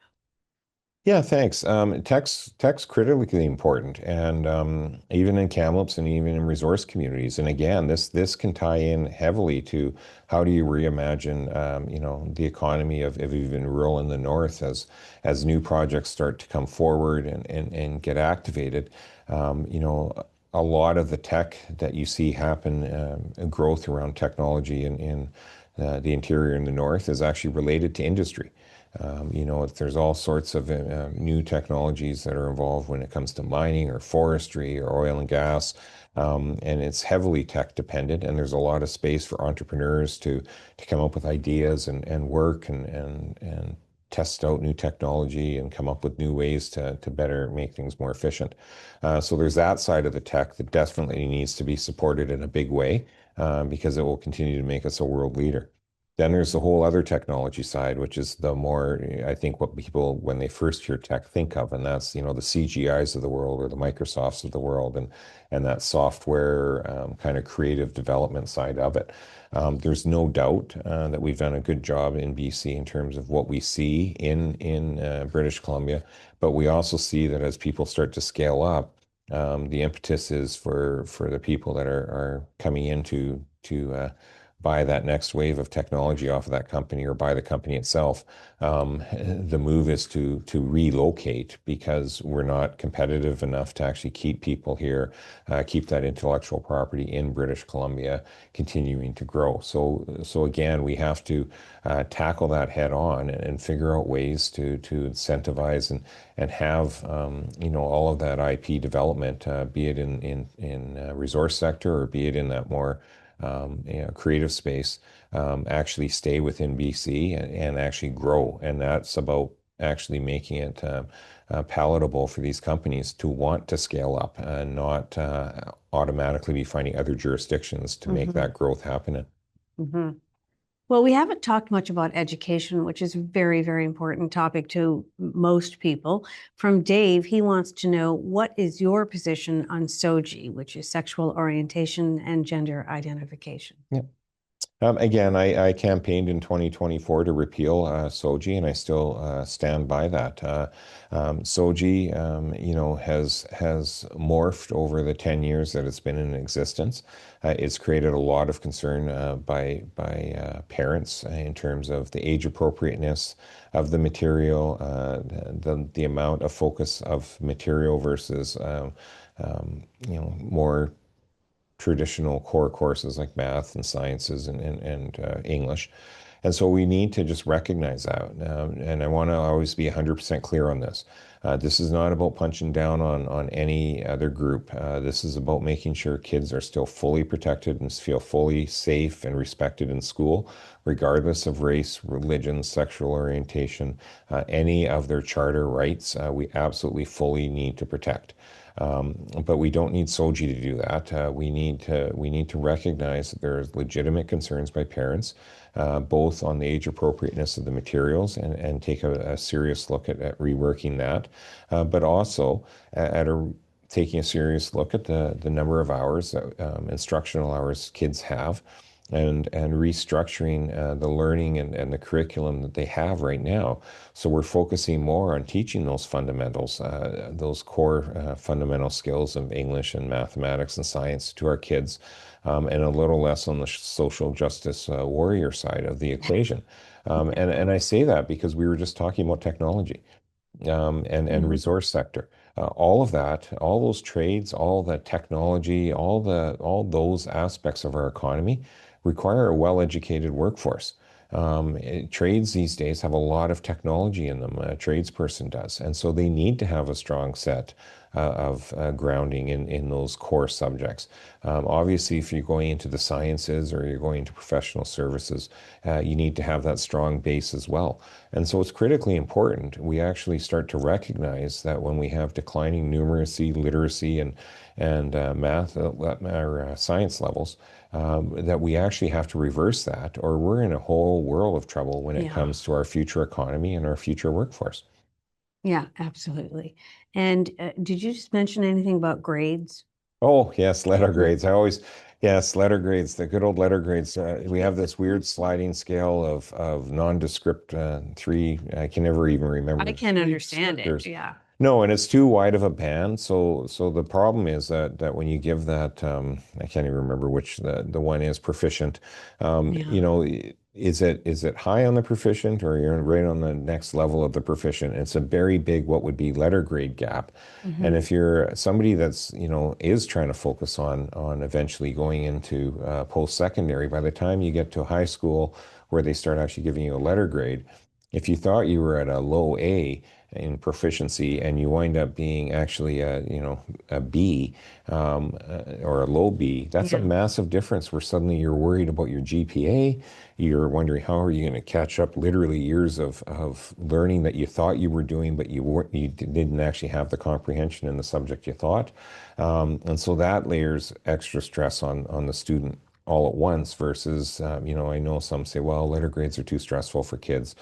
Yeah, thanks. Tech's critically important, and even in Kamloops and even in resource communities. And again, this can tie in heavily to how do you reimagine, the economy of even rural in the north as new projects start to come forward and get activated. A lot of the tech that you see happen, growth around technology in the interior in the north is actually related to industry. There's all sorts of new technologies that are involved when it comes to mining or forestry or oil and gas. And it's heavily tech dependent, and there's a lot of space for entrepreneurs to come up with ideas and work and test out new technology and come up with new ways to better make things more efficient. So there's that side of the tech that definitely needs to be supported in a big way because it will continue to make us a world leader. Then there's the whole other technology side, which is the more, I think, what people, when they first hear tech, think of, and that's, the CGIs of the world or the Microsofts of the world, and that software kind of creative development side of it. There's no doubt that we've done a good job in BC in terms of what we see in British Columbia, but we also see that as people start to scale up, the impetus is for the people that are coming in to buy that next wave of technology off of that company or buy the company itself. The move is to relocate because we're not competitive enough to actually keep people here, keep that intellectual property in British Columbia continuing to grow. So again, we have to tackle that head on and figure out ways to incentivize and have all of that IP development, be it in resource sector or be it in that more creative space, actually stay within BC and actually grow. And that's about actually making it palatable for these companies to want to scale up and not automatically be finding other jurisdictions to make that growth happen. Mm-hmm. Well, we haven't talked much about education, which is a very, very important topic to most people. From Dave, he wants to know, what is your position on SOGI, which is sexual orientation and gender identification? Yeah. Again, I campaigned in 2024 to repeal SOGI, and I still stand by that. SOGI, has morphed over the 10 years that it's been in existence. It's created a lot of concern by parents in terms of the age appropriateness of the material, the amount of focus of material versus more traditional core courses like math and sciences and English. And so we need to just recognize that. And I want to always be 100% clear on this. This is not about punching down on any other group. This is about making sure kids are still fully protected and feel fully safe and respected in school, regardless of race, religion, sexual orientation, any of their charter rights. We absolutely fully need to protect. But we don't need SOGI to do that. We need to recognize that there's legitimate concerns by parents, both on the age appropriateness of the materials and take a serious look at reworking that, but also taking a serious look at the number of hours, instructional hours kids have, and restructuring the learning and the curriculum that they have right now. So we're focusing more on teaching those fundamentals, those core fundamental skills of English and mathematics and science to our kids, and a little less on the social justice warrior side of the equation. And I say that because we were just talking about technology and resource sector. All of that, all those trades, all the technology, all those aspects of our economy require a well-educated workforce. Trades these days have a lot of technology in them. A tradesperson does, and so they need to have a strong set of grounding in those core subjects. Obviously, if you're going into the sciences or you're going into professional services, you need to have that strong base as well. And so it's critically important we actually start to recognize that when we have declining numeracy, literacy, and math or science levels, that we actually have to reverse that, or we're in a whole world of trouble when it comes to our future economy and our future workforce. Yeah, absolutely. And did you just mention anything about grades? Oh, yes, letter grades. Yes, letter grades, the good old letter grades. We have this weird sliding scale of nondescript three. I can never even remember. I can't understand it. Yeah. No, and it's too wide of a band. So the problem is that when you give that, I can't even remember which the one is proficient. Is it high on the proficient or you're right on the next level of the proficient? It's a very big what would be letter grade gap. And if you're somebody that's is trying to focus on eventually going into post-secondary, by the time you get to high school where they start actually giving you a letter grade, if you thought you were at a low A in proficiency, and you wind up being actually a B, or a low B. That's a Yeah. massive difference where suddenly you're worried about your GPA. You're wondering how are you going to catch up literally years of learning that you thought you were doing, but you didn't actually have the comprehension in the subject you thought. And so that layers extra stress on the student all at once versus, I know some say, well, letter grades are too stressful for kids.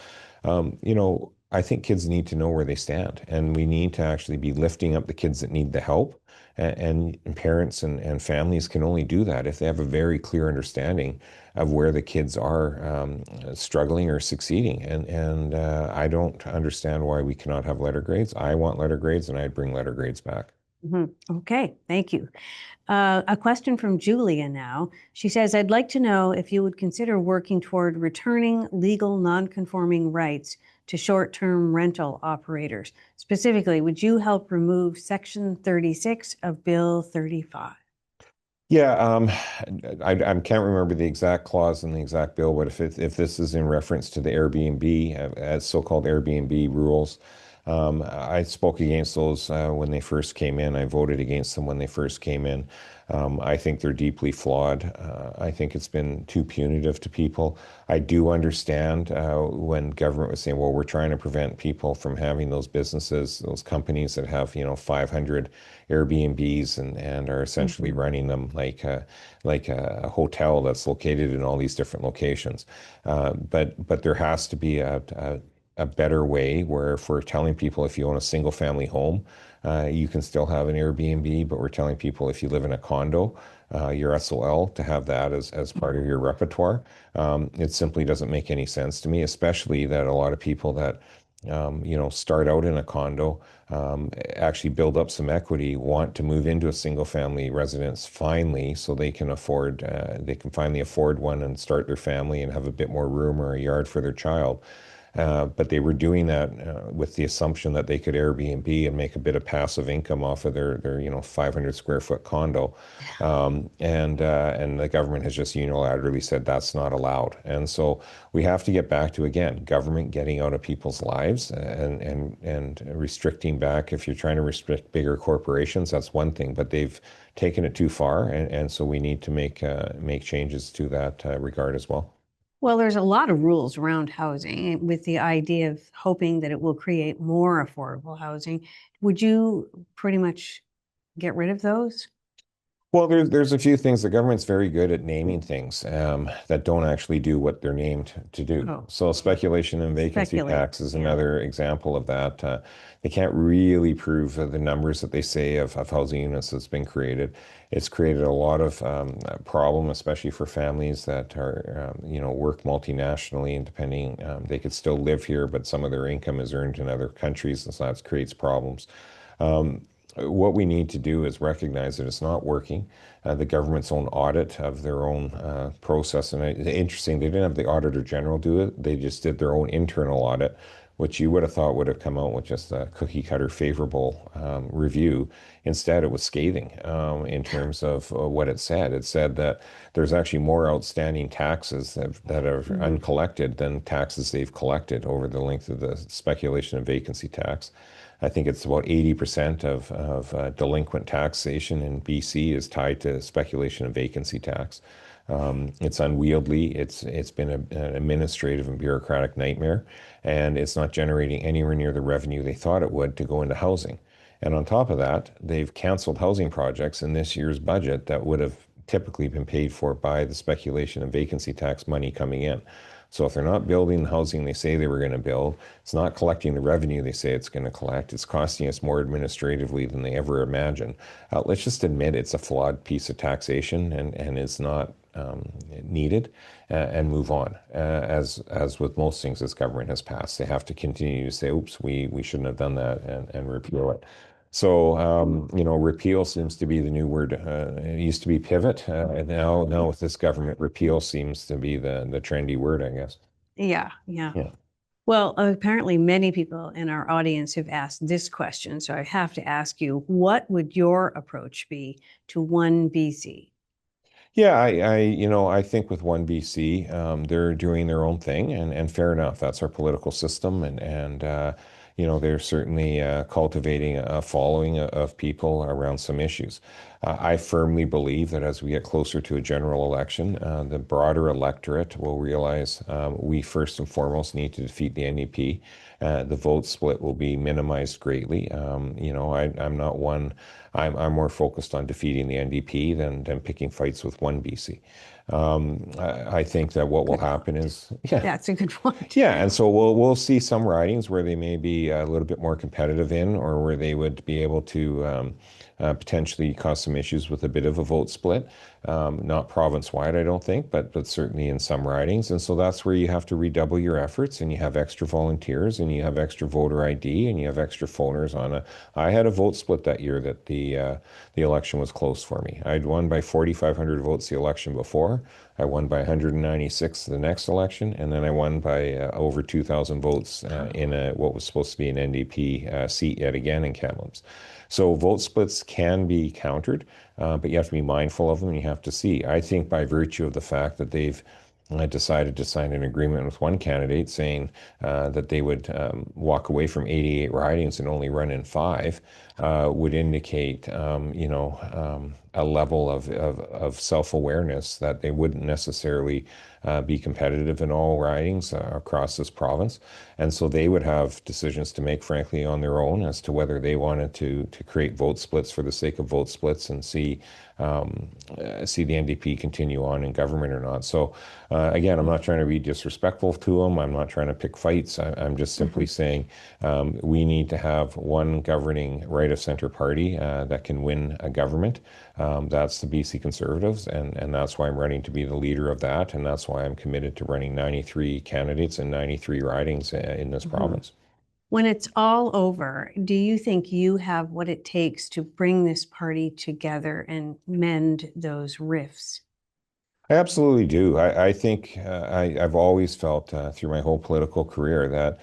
I think kids need to know where they stand, and we need to actually be lifting up the kids that need the help. And parents and families can only do that if they have a very clear understanding of where the kids are struggling or succeeding. And I don't understand why we cannot have letter grades. I want letter grades, and I'd bring letter grades back. Okay, thank you. A question from Julia now. She says, I'd like to know if you would consider working toward returning legal non-conforming rights to short-term rental operators. Specifically, would you help remove Section 36 of Bill 35? Yeah, I can't remember the exact clause in the exact bill, but if this is in reference to the Airbnb, as so-called Airbnb rules, I spoke against those when they first came in. I voted against them when they first came in. I think they're deeply flawed. I think it's been too punitive to people. I do understand when government was saying, well, we're trying to prevent people from having those businesses, those companies that have, 500 Airbnbs and are essentially Mhm. running them like a hotel that's located in all these different locations. But there has to be a better way where if we're telling people if you own a single family home, you can still have an Airbnb, but we're telling people if you live in a condo, your SOL to have that as part of your repertoire. It simply doesn't make any sense to me, especially that a lot of people that start out in a condo, actually build up some equity, want to move into a single family residence finally, so they can finally afford one and start their family and have a bit more room or a yard for their child. But they were doing that with the assumption that they could Airbnb and make a bit of passive income off of their 500 square foot condo. And the government has just unilaterally said that's not allowed. And so we have to get back to, again, government getting out of people's lives and restricting back. If you're trying to restrict bigger corporations, that's one thing, but they've taken it too far. And so we need to make changes to that regard as well. Well, there's a lot of rules around housing with the idea of hoping that it will create more affordable housing. Would you pretty much get rid of those? Well, there's a few things. The government's very good at naming things that don't actually do what they're named to do. Oh, So speculation and vacancy speculate. tax is Yeah. another example of that. They can't really prove the numbers that they say of housing units that's been created. It's created a lot of problem, especially for families that are, work multinationally and depending, they could still live here, but some of their income is earned in other countries, and so that creates problems. Um, what we need to do is recognize that it's not working. The government's own audit of their own process, and interesting, they didn't have the Auditor General do it. They just did their own internal audit, which you would have thought would have come out with just a cookie cutter favorable review. Instead, it was scathing in terms of what it said. It said that there's actually more outstanding taxes that are Mhm. uncollected than taxes they've collected over the length of the speculation and vacancy tax. I think it's about 80% of delinquent taxation in BC is tied to speculation and vacancy tax. It's unwieldy. It's been an administrative and bureaucratic nightmare, and it's not generating anywhere near the revenue they thought it would to go into housing. And on top of that, they've canceled housing projects in this year's budget that would have typically been paid for by the speculation and vacancy tax money coming in. So if they're not building the housing they say they were going to build, it's not collecting the revenue they say it's going to collect. It's costing us more administratively than they ever imagined. Let's just admit it's a flawed piece of taxation and is not needed, and move on. As with most things this government has passed, they have to continue to say, "Oops, we shouldn't have done that," and repeal it. So, repeal seems to be the new word. It used to be pivot. And now with this government, repeal seems to be the trendy word, I guess. Yeah, yeah. Yeah. Well, apparently many people in our audience have asked this question, so I have to ask you, what would your approach be to one BC? Yeah, I think with one BC, they're doing their own thing, and fair enough. That's our political system, and they're certainly cultivating a following of people around some issues. I firmly believe that as we get closer to a general election, the broader electorate will realize we first and foremost need to defeat the NDP. The vote split will be minimized greatly. I'm not one. I'm more focused on defeating the NDP than picking fights with one BC. I think that what will Good happen point. is, yeah, That's a good point. yeah, and so we'll see some ridings where they may be a little bit more competitive in, or where they would be able to potentially cause some issues with a bit of a vote split. Not province-wide, I don't think, but certainly in some ridings. And so that's where you have to redouble your efforts, and you have extra volunteers, and you have extra voter ID, and you have extra phoners on a. I had a vote split that year that the election was close for me. I'd won by 4,500 votes the election before. I won by 196 the next election, and then I won by over 2,000 votes in what was supposed to be an NDP seat yet again in Kamloops. So vote splits can be countered, but you have to be mindful of them. And you have to see. I think by virtue of the fact that they've decided to sign an agreement with one candidate saying that they would walk away from 88 ridings and only run in five, would indicate, a level of self-awareness that they wouldn't necessarily be competitive in all ridings across this province. And so they would have decisions to make, frankly, on their own as to whether they wanted to create vote splits for the sake of vote splits and see the NDP continue on in government or not. So again, I'm not trying to be disrespectful to them. I'm not trying to pick fights. I'm just simply saying we need to have one governing right of center party that can win a government. That's the BC Conservatives, and that's why I'm running to be the leader of that, and that's why I'm committed to running 93 candidates and 93 ridings in this province. When it's all over, do you think you have what it takes to bring this party together and mend those rifts? I absolutely do. I think I've always felt through my whole political career that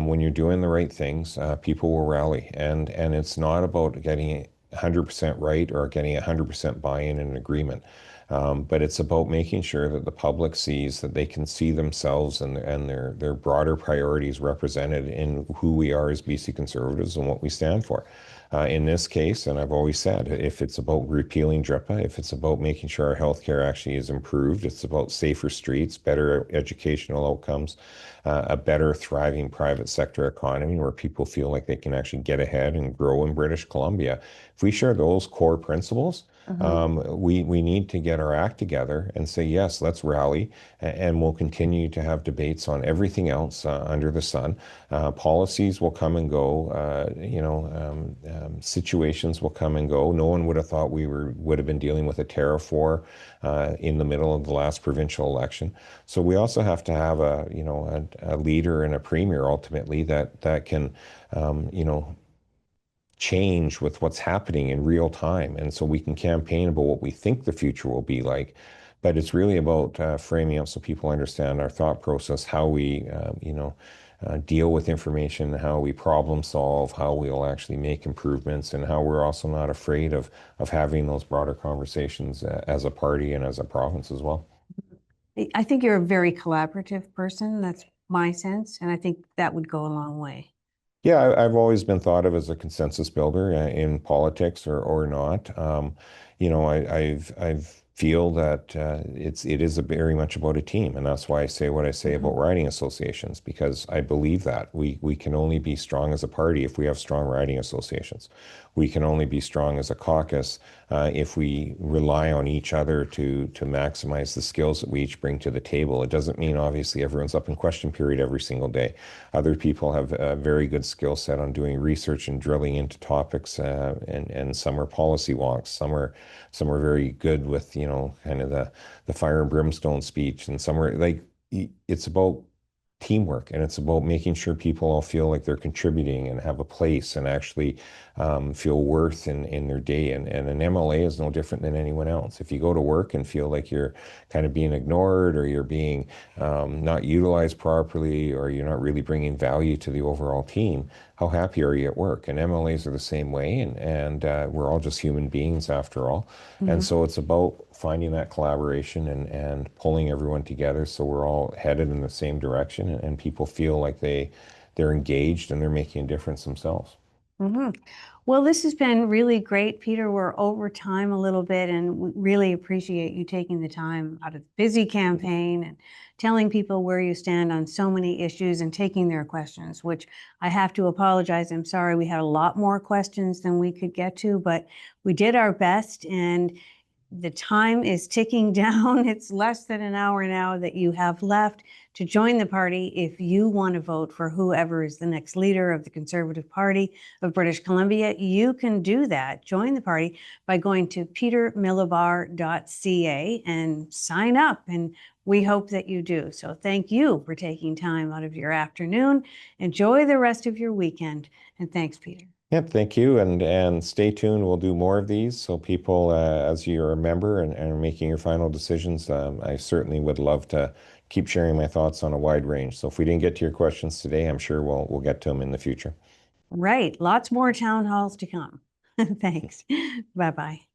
when you're doing the right things, people will rally, and it's not about getting 100% right or getting 100% buy-in and agreement. But it's about making sure that the public sees that they can see themselves and their broader priorities represented in who we are as BC Conservatives and what we stand for. In this case, and I've always said, if it's about repealing DRIPA, if it's about making sure our healthcare actually is improved, it's about safer streets, better educational outcomes, a better thriving private sector economy where people feel like they can actually get ahead and grow in British Columbia. If we share those core principles, we need to get our act together and say, yes, let's rally, and we'll continue to have debates on everything else under the sun. Policies will come and go, situations will come and go. No one would have thought would have been dealing with a tariff war in the middle of the last provincial election. So we also have to have a leader and a premier ultimately that can, change with what's happening in real time. And so we can campaign about what we think the future will be like. But it's really about framing up so people understand our thought process, how we, deal with information, how we problem solve, how we'll actually make improvements, and how we're also not afraid of having those broader conversations as a party and as a province as well. I think you're a very collaborative person. That's my sense. And I think that would go a long way. Yeah, I've always been thought of as a consensus builder in politics or not. I've feel that it is very much about a team, and that's why I say what I say about riding associations, because I believe that we can only be strong as a party if we have strong riding associations. We can only be strong as a caucus if we rely on each other to maximize the skills that we each bring to the table. It doesn't mean obviously everyone's up in question period every single day. Other people have a very good skill set on doing research and drilling into topics, and some are policy walks, some are very good with kind of the fire and brimstone speech, and some are like it's about teamwork, and it's about making sure people all feel like they're contributing and have a place and actually feel worth in their day. And an MLA is no different than anyone else. If you go to work and feel like you're kind of being ignored, or you're being not utilized properly, or you're not really bringing value to the overall team, how happy are you at work? And MLAs are the same way, and we're all just human beings after all. And so it's about finding that collaboration and pulling everyone together so we're all headed in the same direction, and people feel like they're engaged and they're making a difference themselves. Hmm. Well, this has been really great, Peter. We're over time a little bit, and we really appreciate you taking the time out of the busy campaign and telling people where you stand on so many issues and taking their questions, which I have to apologize. I'm sorry we had a lot more questions than we could get to, but we did our best, and the time is ticking down. It's less than an hour now that you have left to join the party if you want to vote for whoever is the next leader of the Conservative Party of British Columbia. You can do that. Join the party by going to petermilobar.ca and sign up. And we hope that you do. So thank you for taking time out of your afternoon. Enjoy the rest of your weekend. And thanks, Peter. Yep, thank you, and stay tuned. We'll do more of these, so people, as you're a member and are making your final decisions, I certainly would love to keep sharing my thoughts on a wide range. So if we didn't get to your questions today, I'm sure we'll get to them in the future. Right. Lots more town halls to come. Thanks. Bye-bye.